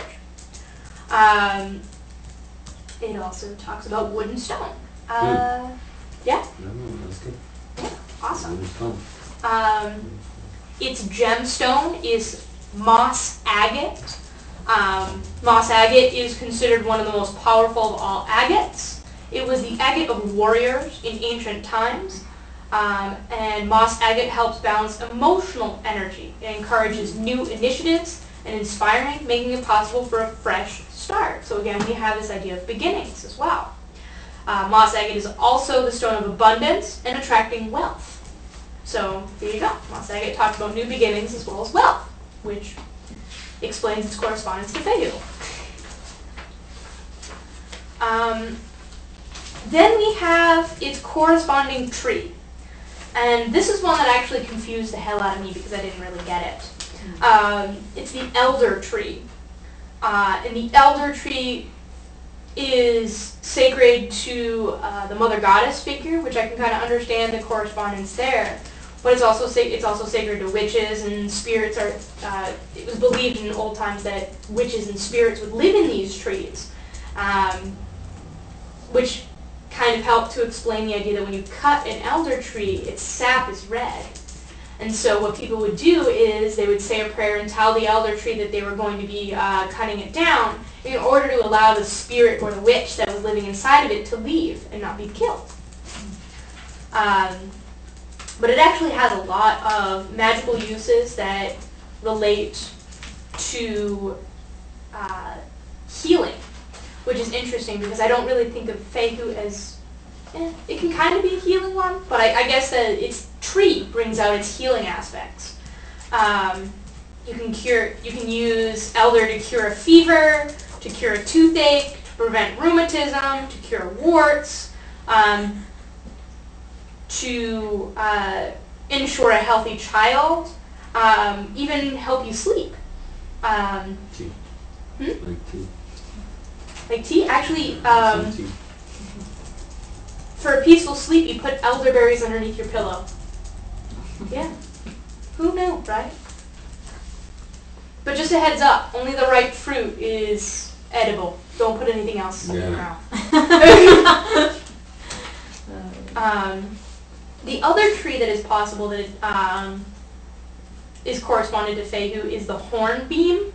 Speaker 1: It also talks about wood and stone. Yeah.
Speaker 4: No, that's good.
Speaker 1: Yeah. Awesome.
Speaker 4: It's fun.
Speaker 1: Its gemstone is moss agate. Moss agate is considered one of the most powerful of all agates. It was the agate of warriors in ancient times. And moss agate helps balance emotional energy. It encourages new initiatives and inspiring, making it possible for a fresh start. So again, we have this idea of beginnings as well. Moss agate is also the stone of abundance and attracting wealth. So there you go. Moss agate talks about new beginnings as well as wealth, which explains its correspondence to Fehu. Then we have its corresponding tree. And this is one that actually confused the hell out of me because I didn't really get it. It's the elder tree. And the elder tree is sacred to the mother goddess figure, which I can kind of understand the correspondence there. But it's also sacred to witches and spirits. It was believed in old times that witches and spirits would live in these trees, which kind of helped to explain the idea that when you cut an elder tree, its sap is red. And so what people would do is they would say a prayer and tell the elder tree that they were going to be cutting it down in order to allow the spirit or the witch that was living inside of it to leave and not be killed. But it actually has a lot of magical uses that relate to healing, which is interesting because I don't really think of Fehu as, it can kind of be a healing one, but I guess that its tree brings out its healing aspects. You can use elder to cure a fever, to cure a toothache, to prevent rheumatism, to cure warts, to ensure a healthy child, even help you sleep.
Speaker 4: Tea.
Speaker 1: Hmm?
Speaker 4: Like tea.
Speaker 1: Like tea? Actually,
Speaker 4: Some tea.
Speaker 1: for a peaceful sleep, you put elderberries underneath your pillow. Yeah. Who knew, right? But just a heads up, only the ripe fruit is edible. Don't put anything else in your mouth. The other tree that is possible that is corresponded to Fehu is the hornbeam,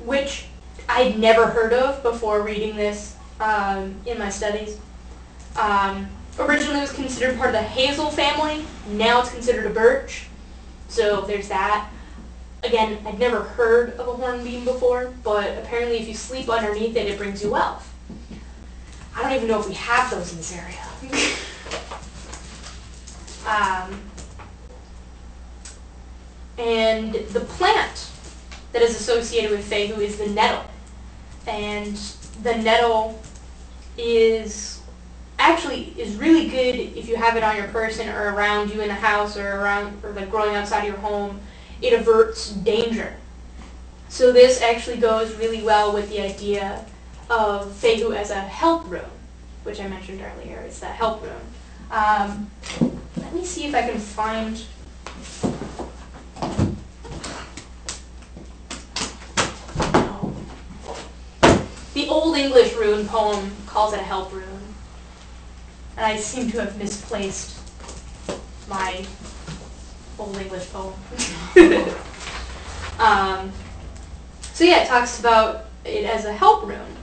Speaker 1: which I'd never heard of before reading this in my studies. Originally it was considered part of the hazel family. Now it's considered a birch. So there's that. Again, I'd never heard of a hornbeam before, but apparently if you sleep underneath it, it brings you wealth. I don't even know if we have those in this area. And the plant that is associated with Fehu is the nettle. And the nettle is really good if you have it on your person or around you in the house or like growing outside of your home. It averts danger. So this actually goes really well with the idea of Fehu as a help rune, which I mentioned earlier. It's that help rune. Let me see if I can find. No. The Old English rune poem calls it a help rune. And I seem to have misplaced my Old English poem. So yeah, it talks about it as a help rune.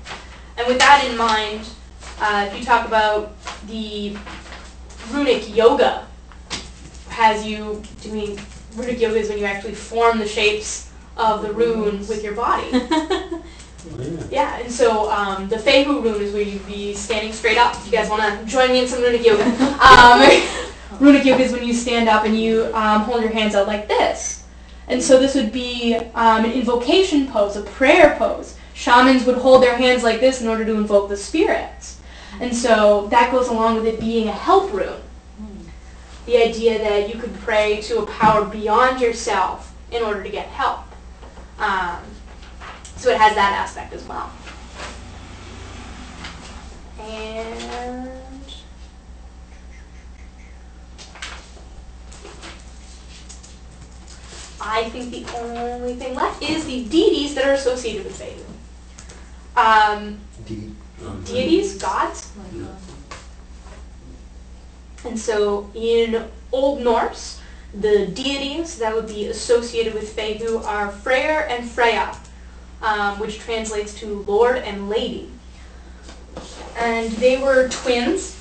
Speaker 1: And with that in mind, if you talk about the runic yoga, has you doing runic yoga is when you actually form the shapes of the rune with your body. Yeah, and so the Fehu rune is where you'd be standing straight up. If you guys want to join me in some runic yoga. Runic yoga is when you stand up and you hold your hands out like this. And so this would be an invocation pose, a prayer pose. Shamans would hold their hands like this in order to invoke the spirits. And so that goes along with it being a help rune. The idea that you could pray to a power beyond yourself in order to get help. So it has that aspect as well. And I think the only thing left is the deities that are associated with Fehu. Deities, gods. And so in Old Norse, the deities that would be associated with Fehu are Freyr and Freya, which translates to Lord and Lady. And they were twins,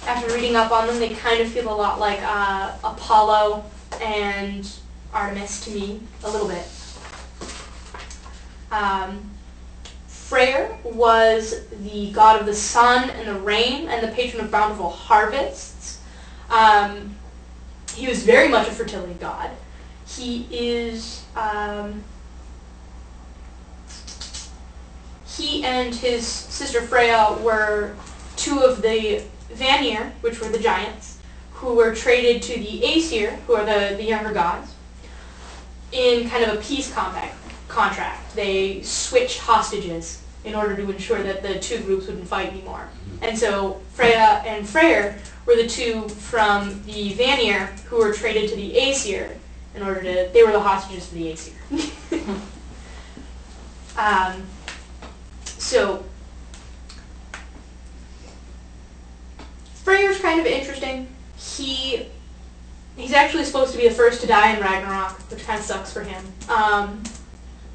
Speaker 1: after reading up on them, they kind of feel a lot like Apollo and Artemis to me, a little bit. Freyr was the god of the sun and the rain and the patron of bountiful harvests. He was very much a fertility god. He is... he and his sister Freya were two of the Vanir, which were the giants, who were traded to the Aesir, who are the younger gods, in kind of a peace contract. They switched hostages in order to ensure that the two groups wouldn't fight anymore. And so Freya and Freyr were the two from the Vanir who were traded to the Aesir in order to... They were the hostages for the Aesir. So Freyr's kind of interesting. He's actually supposed to be the first to die in Ragnarok, which kind of sucks for him.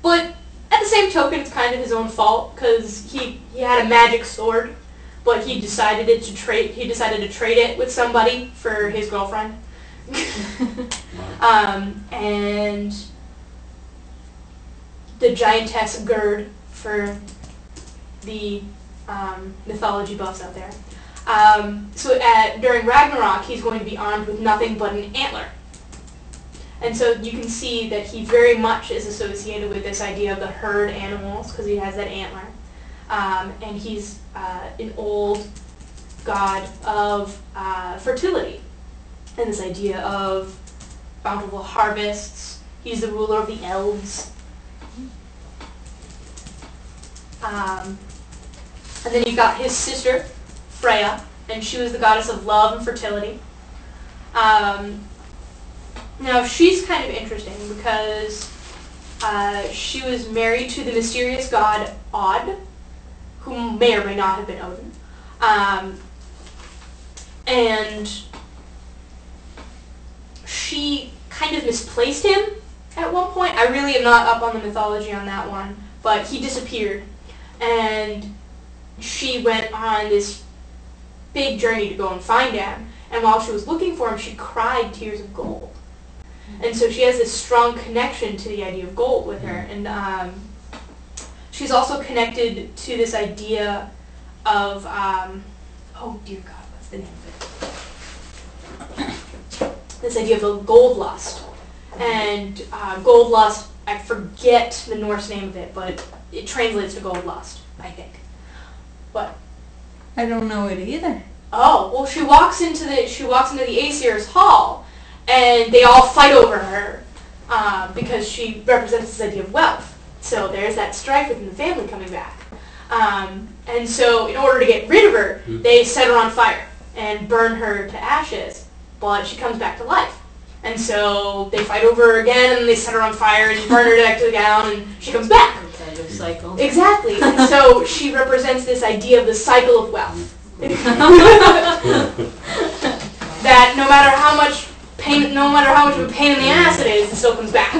Speaker 1: But at the same token, it's kind of his own fault because he had a magic sword, but he decided to trade it with somebody for his girlfriend. And the giantess Gerd for the mythology buffs out there. So during Ragnarok, he's going to be armed with nothing but an antler. And so you can see that he very much is associated with this idea of the herd animals because he has that antler. And he's an old god of fertility and this idea of bountiful harvests. He's the ruler of the elves. And then you've got his sister, Freya, and she was the goddess of love and fertility. Now, she's kind of interesting because she was married to the mysterious god Odd, who may or may not have been Odin. And she kind of misplaced him at one point. I really am not up on the mythology on that one, but he disappeared. And she went on this big journey to go and find him. And while she was looking for him, she cried tears of gold. And so she has this strong connection to the idea of gold with her. And she's also connected to this idea of, oh dear God, what's the name of it? This idea of the gold lust. And gold lust, I forget the Norse name of it, but it translates to gold lust, I think. What?
Speaker 2: I don't know it either.
Speaker 1: Oh, well, she walks into the Aesir's hall, and they all fight over her because she represents this idea of wealth. So there's that strife within the family coming back. And so in order to get rid of her, they set her on fire and burn her to ashes, but she comes back to life. And so they fight over her again, and they set her on fire and burn her back to the ground, and she comes back.
Speaker 5: Cycle.
Speaker 1: Exactly. And so she represents this idea of the cycle of wealth. That no matter how much of a pain in the ass it is, it still comes back.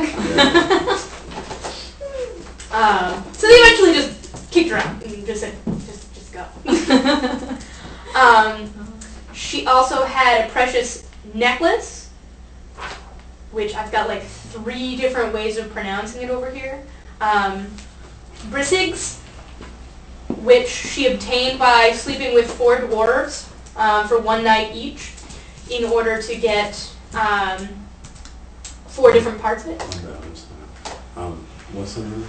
Speaker 1: So they eventually just kicked her out and just said, just go. She also had a precious necklace, which I've got like 3 different ways of pronouncing it over here. Brisigs, which she obtained by sleeping with 4 dwarves for 1 night each in order to get 4 different parts of it.
Speaker 4: What's the name?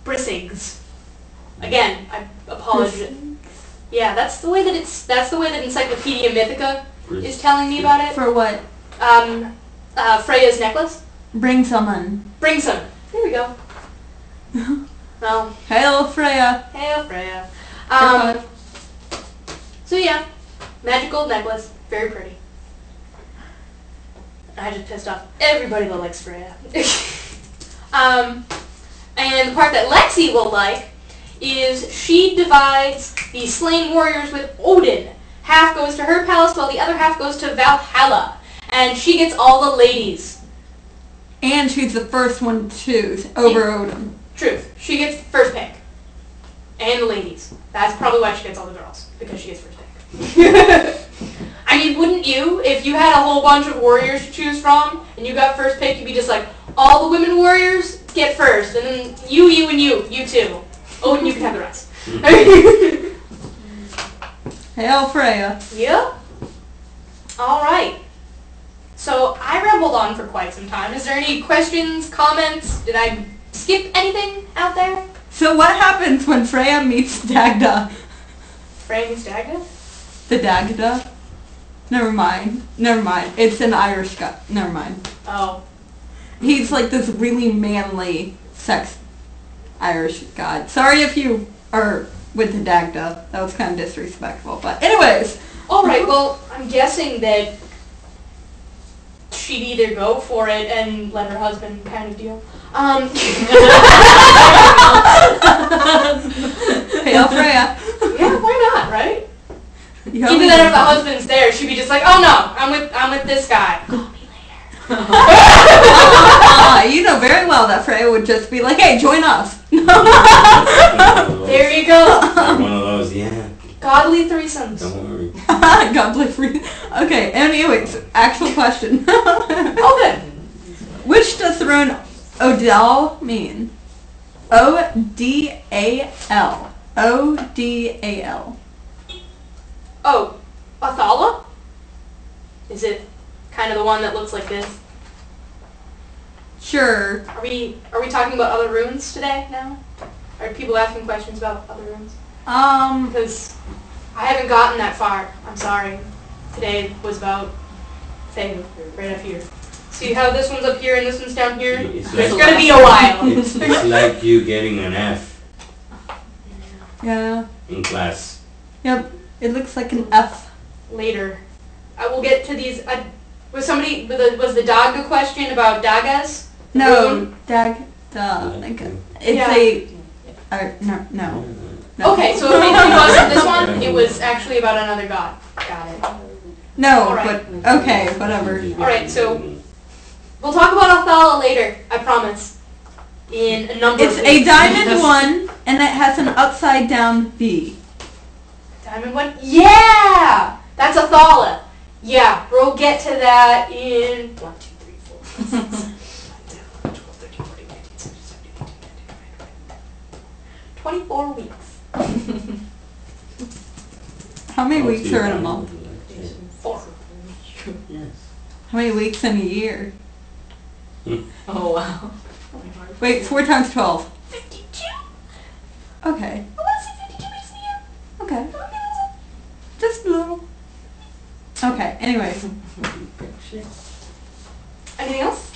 Speaker 1: Brisigs. Again, I apologize. Yeah, that's the way that Encyclopedia Mythica is telling me about it.
Speaker 2: For what?
Speaker 1: Freya's necklace.
Speaker 2: Bring someone.
Speaker 1: Bring some. There we go. Well.
Speaker 2: Hail Freya.
Speaker 1: Hail Freya. So yeah, magic gold necklace, very pretty. I just pissed off everybody that likes Freya. And the part that Lexi will like is she divides the slain warriors with Odin. Half goes to her palace while the other half goes to Valhalla. And she gets all the ladies.
Speaker 2: And she's the first one to choose over Odin.
Speaker 1: Truth. She gets first pick. and the ladies. That's probably why she gets all the girls, because she gets first pick. I mean, wouldn't you? If you had a whole bunch of warriors to choose from, and you got first pick, you'd be just like, all the women warriors get first, and then you, and you too. Oh, and you can have the rest.
Speaker 2: Hail Freya.
Speaker 1: Yep. All right. So I rambled on for quite some time. Is there any questions, comments? Did I skip anything out there?
Speaker 2: So what happens when Freya meets Dagda?
Speaker 1: Freya meets Dagda?
Speaker 2: The Dagda? Never mind. It's an Irish guy. Never mind.
Speaker 1: Oh.
Speaker 2: He's like this really manly sex Irish god. Sorry if you are with the Dagda. That was kind of disrespectful. But anyways.
Speaker 1: All right. Well, I'm guessing that she'd either go for it and let her husband kind of deal.
Speaker 2: Hail Freya.
Speaker 1: Yeah, why not, right?
Speaker 2: You
Speaker 1: Even then, if the husband's there, she'd be just like, "Oh no, I'm with this guy. Call me later."
Speaker 2: You know very well that Freya would just be like, "Hey, join us."
Speaker 1: There you go.
Speaker 4: One of those, yeah.
Speaker 1: Godly threesomes.
Speaker 4: Don't worry.
Speaker 2: God bless free. Okay, anyways, actual question.
Speaker 1: Oh, good.
Speaker 2: Which does the rune Odal mean? O-D-A-L. O-D-A-L.
Speaker 1: Oh, Othala? Is it kind of the one that looks like this?
Speaker 2: Sure.
Speaker 1: Are we talking about other runes today now? Are people asking questions about other runes? Because I haven't gotten that far. I'm sorry. Today was about Fehu, right up here. See how this one's up here and this one's down here?
Speaker 4: It's
Speaker 1: There's
Speaker 4: like-
Speaker 1: gonna be a while.
Speaker 4: It's like you getting an F
Speaker 2: Yeah.
Speaker 4: in class.
Speaker 2: Yep. It looks like an F.
Speaker 1: Later. I will get to these. Was the Dagda question about Dagas?
Speaker 2: No,
Speaker 1: Rune?
Speaker 2: Dagda. Like, it's
Speaker 1: Yeah.
Speaker 2: no.
Speaker 1: Okay, so it wasn't this one. It was actually about another god. Got it.
Speaker 2: No,
Speaker 1: All right.
Speaker 2: but okay, whatever.
Speaker 1: Alright, so we'll talk about Othala later, I promise. In a number
Speaker 2: It's
Speaker 1: of
Speaker 2: a
Speaker 1: weeks.
Speaker 2: diamond one, and it has an upside down V.
Speaker 1: Diamond one? Yeah! That's Othala. Yeah, we'll get to that in 1, 2, 3, 4, 5, 6, 7, 8, 9, 10, 11, 12, 13, 14, 15, 16, 17, 18, 19, 20, 24 weeks.
Speaker 2: How many weeks are in a month?
Speaker 1: 4.
Speaker 4: Yes.
Speaker 2: How many weeks in a year?
Speaker 5: Oh wow.
Speaker 2: Wait, 4 times 12.
Speaker 1: 52?
Speaker 2: Okay.
Speaker 1: I want to say 52 weeks in a year.
Speaker 2: Okay. Just a little. Okay, anyways.
Speaker 1: Anything else?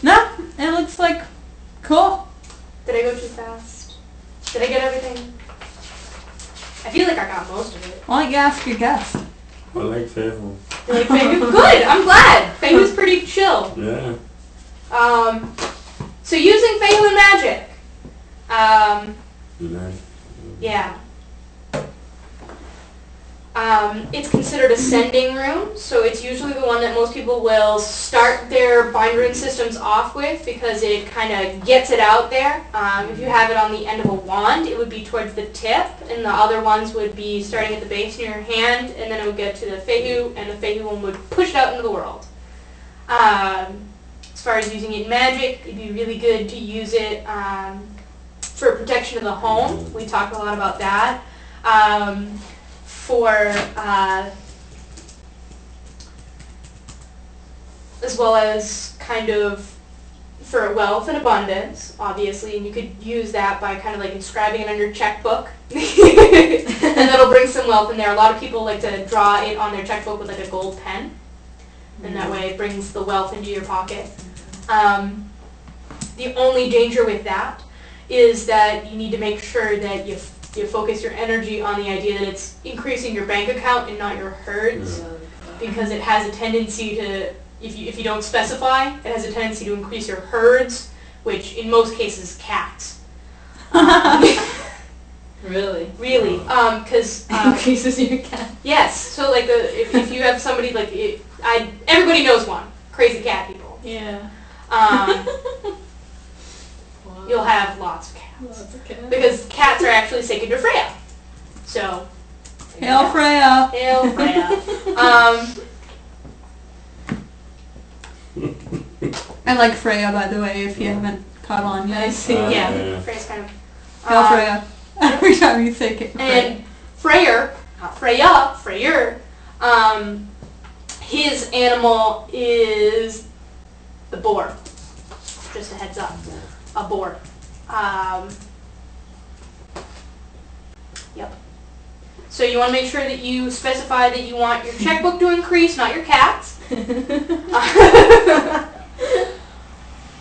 Speaker 2: No, it looks like cool.
Speaker 1: Did I go too fast? Did I get everything? I feel like I got most of it.
Speaker 2: Why don't you ask your guest?
Speaker 4: I like Fehu.
Speaker 1: You like Fehu? Good, I'm glad. Fehu's pretty chill.
Speaker 4: Yeah.
Speaker 1: So using Fehu in magic.
Speaker 4: Nice.
Speaker 1: Yeah. It's considered a sending rune, so it's usually the one that most people will start their bind rune systems off with because it kind of gets it out there. If you have it on the end of a wand, it would be towards the tip, and the other ones would be starting at the base near your hand, and then it would get to the Fehu, and the Fehu one would push it out into the world. As far as using it in magic, it'd be really good to use it for protection of the home. We talked a lot about that. As well as kind of for wealth and abundance, obviously, and you could use that by kind of like inscribing it on your checkbook, and that'll bring some wealth in there. A lot of people like to draw it on their checkbook with like a gold pen, and that way it brings the wealth into your pocket. The only danger with that is that you need to make sure that you focus your energy on the idea that it's increasing your bank account and not your herds, because it has a tendency to, if you don't specify, it has a tendency to increase your herds, which in most cases cats.
Speaker 5: Really?
Speaker 1: Really, because
Speaker 5: Increases your cat.
Speaker 1: yes. So like if you have somebody like everybody knows one, crazy cat people.
Speaker 5: Yeah.
Speaker 1: You'll have lots of cats. cats. Because cats are actually sacred to Freya. So,
Speaker 2: Hail Freya!
Speaker 1: hail Freya.
Speaker 2: I like Freya, by the way, if you haven't caught on yet.
Speaker 1: I see. Yeah, Freya's kind of...
Speaker 2: Hail Freya. Every time you say it.
Speaker 1: And Freyr, his animal is the boar. Just a heads up. A boar. Yep. So you want to make sure that you specify that you want your checkbook to increase, not your cats.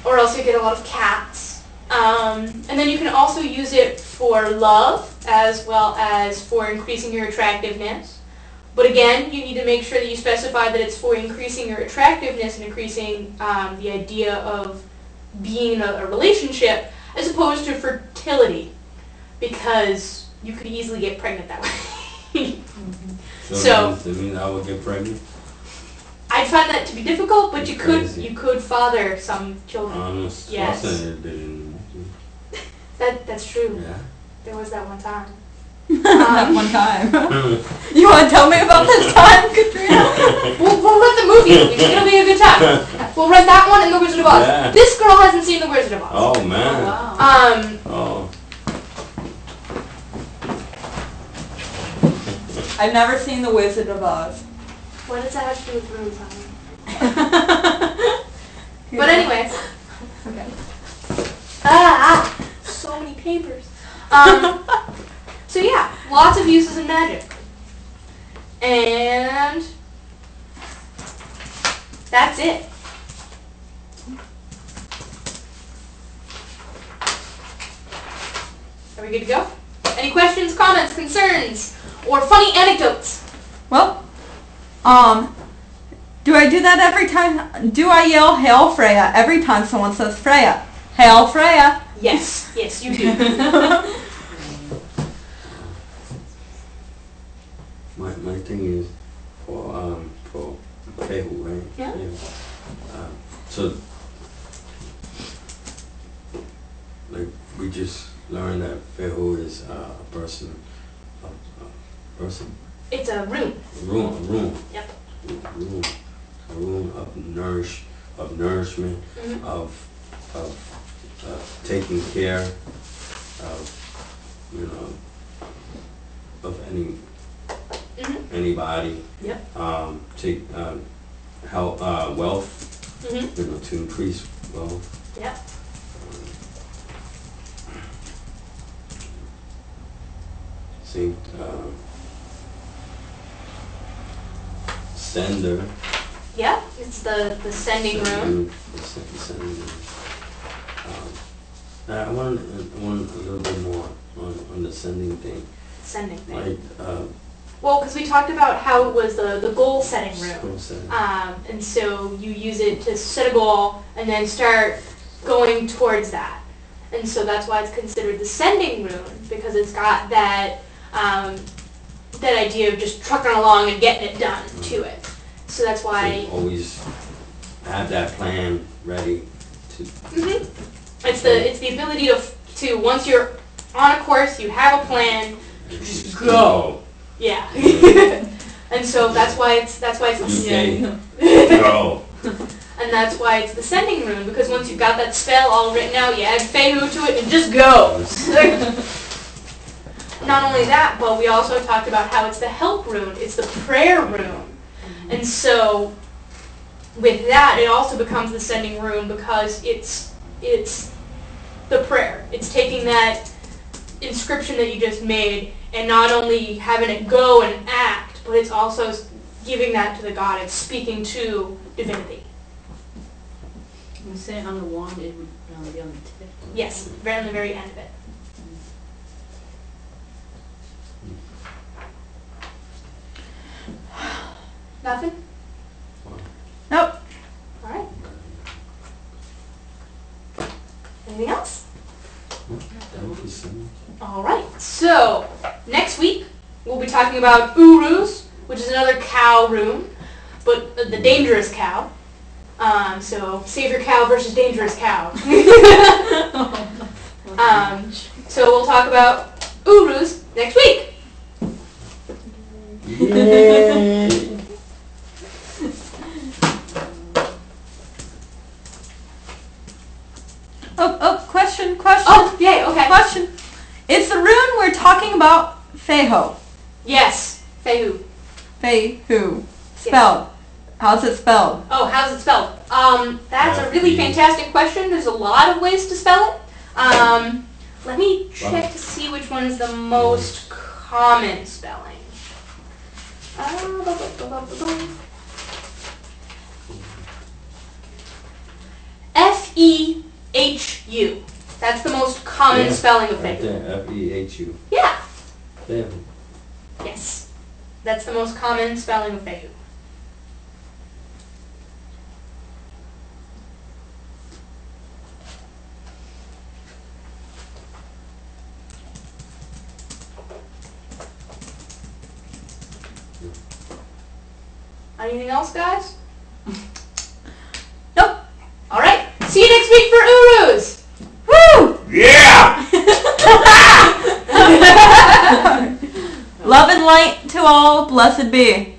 Speaker 1: Or else you get a lot of cats. And then you can also use it for love as well as for increasing your attractiveness. But again, you need to make sure that you specify that it's for increasing your attractiveness and increasing the idea of being in a relationship as opposed to fertility, because you could easily get pregnant that way.
Speaker 4: So that means I would get pregnant?
Speaker 1: I find that to be difficult, but you
Speaker 4: Crazy.
Speaker 1: could father some children. Yes. That's true.
Speaker 4: Yeah.
Speaker 1: There was that one time.
Speaker 2: That one time. You want to tell me about this time, Katrina?
Speaker 1: We'll rent the movie. It'll be a good time. We'll rent that one and The Wizard of Oz.
Speaker 4: Yeah.
Speaker 1: This girl hasn't seen The Wizard of Oz.
Speaker 4: Oh man.
Speaker 5: Wow.
Speaker 4: Oh.
Speaker 2: I've never seen The Wizard of Oz.
Speaker 1: What does that have to do with runes, honey? But anyways.
Speaker 2: Okay.
Speaker 1: So many papers. So yeah, lots of uses in magic. And that's it. Are we good to go? Any questions, comments, concerns, or funny anecdotes?
Speaker 2: Well, do I do that every time? Do I yell Hail Freya every time someone says Freya? Hail Freya!
Speaker 1: Yes, yes, you do.
Speaker 4: My thing is for Fehu, right?
Speaker 1: Yeah.
Speaker 4: Fehu. So like we just learned that Fehu is a person.
Speaker 1: It's a rune.
Speaker 4: Rune.
Speaker 1: Yep.
Speaker 4: A rune of nourishment,
Speaker 1: Mhm.
Speaker 4: of taking care of, of
Speaker 1: Mhm.
Speaker 4: anybody.
Speaker 1: Yep.
Speaker 4: Take help wealth,
Speaker 1: Mhm.
Speaker 4: to increase wealth.
Speaker 1: Yep.
Speaker 4: Same sender.
Speaker 1: Yep. It's the sending rune.
Speaker 4: Sending. I want a little bit more on the sending thing.
Speaker 1: Sending thing.
Speaker 4: Like,
Speaker 1: Well, because we talked about how it was the goal setting rune.
Speaker 4: goal setting.
Speaker 1: And so you use it to set a goal and then start going towards that. And so that's why it's considered the sending rune, because it's got that that idea of just trucking along and getting it done to it. So that's why
Speaker 4: So always have that plan ready to.
Speaker 1: it's the ability to once you're on a course, you have a plan,
Speaker 4: Just
Speaker 1: go. Yeah. And so that's why it's
Speaker 4: UK. Go.
Speaker 1: and that's why it's the sending rune, because once you've got that spell all written out, you add Fehu to it and it just goes. Not only that, but we also talked about how it's the help rune, it's the prayer rune. And so with that, it also becomes the sending rune because it's the prayer. It's taking that inscription that you just made and not only having it go and act, but it's also giving that to the god. It's speaking to divinity.
Speaker 5: When you say it on the wand, it would be on the tip.
Speaker 1: Yes, right on the very end of it. Nothing?
Speaker 2: Nope.
Speaker 1: All right. Anything else?
Speaker 4: That would be similar.
Speaker 1: All right. So next week we'll be talking about urus, which is another cow rune, but the dangerous cow. So save your cow versus dangerous cow. talk about Urus next week.
Speaker 4: Yay.
Speaker 2: Question.
Speaker 1: Oh, yay, okay.
Speaker 2: Question. Is the rune we're talking about Fehu?
Speaker 1: Yes, Fehu.
Speaker 2: Fehu. Spelled. How's it spelled?
Speaker 1: Oh, how's it spelled? That's a really fantastic question. There's a lot of ways to spell it. Let me check to see which one is the most common spelling. Fehu. That's the most common spelling of
Speaker 4: Right
Speaker 1: Fehu.
Speaker 4: there, Fehu.
Speaker 1: Yeah.
Speaker 4: Fehu.
Speaker 1: Yes. That's the most common spelling of Fehu. Anything else, guys? Nope. All right. See you next week for Urus.
Speaker 2: Woo!
Speaker 3: Yeah!
Speaker 2: Love and light to all. Blessed be.